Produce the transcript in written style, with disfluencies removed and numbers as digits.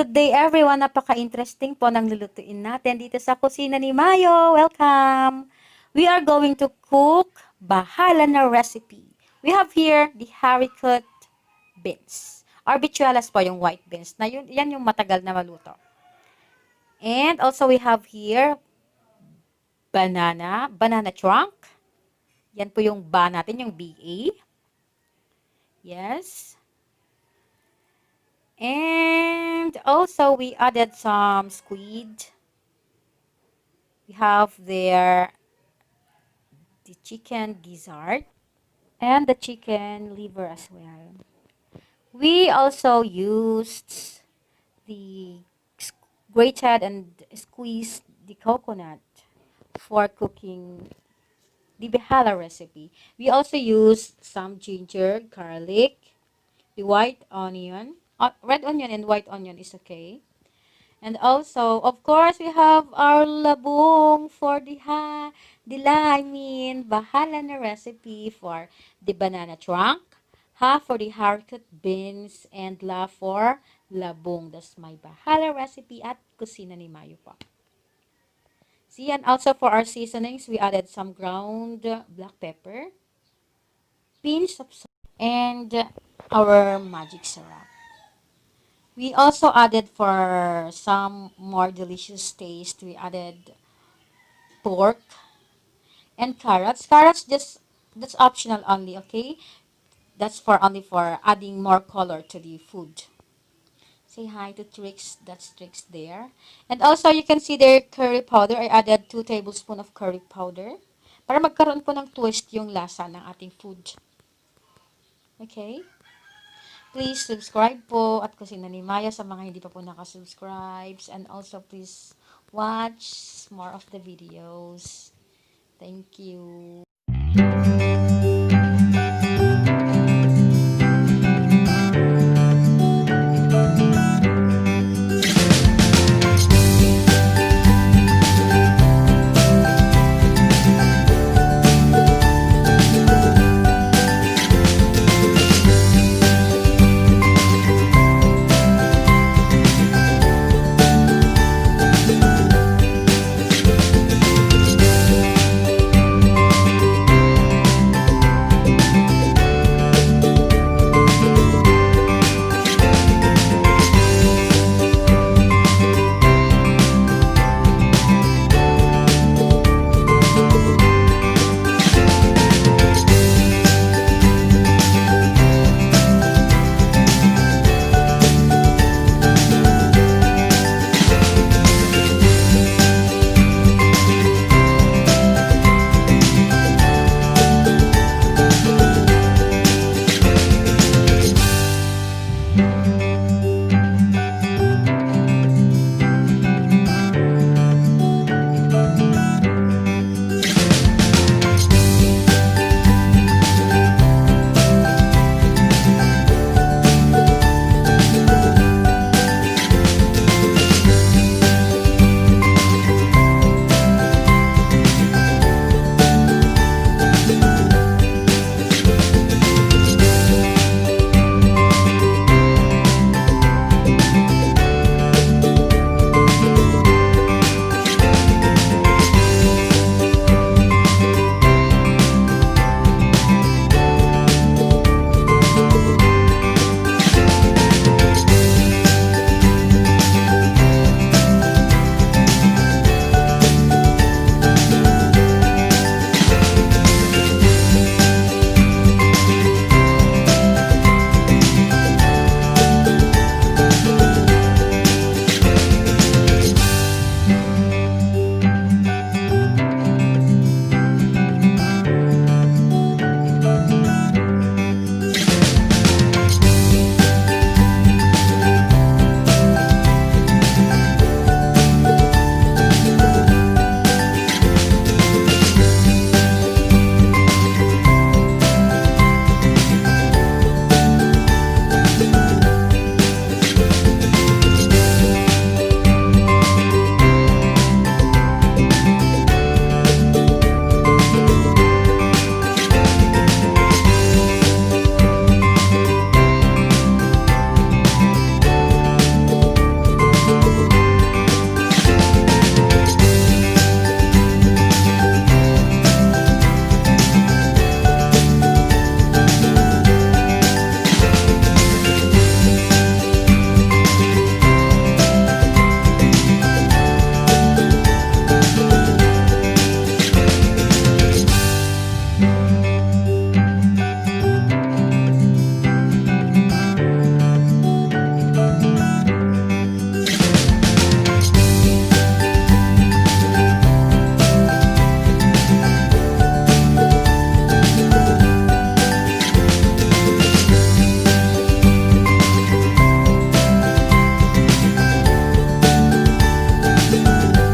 Good day everyone! Napaka-interesting po ng lulutuin natin dito sa kusina ni Mayo. Welcome! We are going to cook Bahala na recipe. We have here the Haricot beans. Or bichuelas po yung white beans. Na yun, yan yung matagal na maluto. And also we have here banana trunk. Yan po yung ba natin, yung BA. Yes. And also we added some squid. We have there the chicken gizzard and the chicken liver as well. We also used the grated and squeezed the coconut for cooking the Bahala recipe. We also used some ginger, garlic, the white onion. Red onion and white onion is okay. And also, of course, we have our labong for bahala na recipe for the banana trunk, ha for the haricot beans, and la for labong. That's my bahala recipe at kusina ni Mayo po. See, and also for our seasonings, we added some ground black pepper, pinch of salt, and our magic syrup. We also added for some more delicious taste, we added pork and carrots. Carrots that's optional only, okay? That's for only for adding more color to the food. Say hi to Trix, that's Trix there. And also you can see there curry powder. I added 2 tablespoons of curry powder para magkaroon po ng twist yung lasa ng ating food. Okay? Please subscribe po at Kusina ni Maya sa mga hindi pa po nakasubscribe. And also please watch more of the videos. Thank you.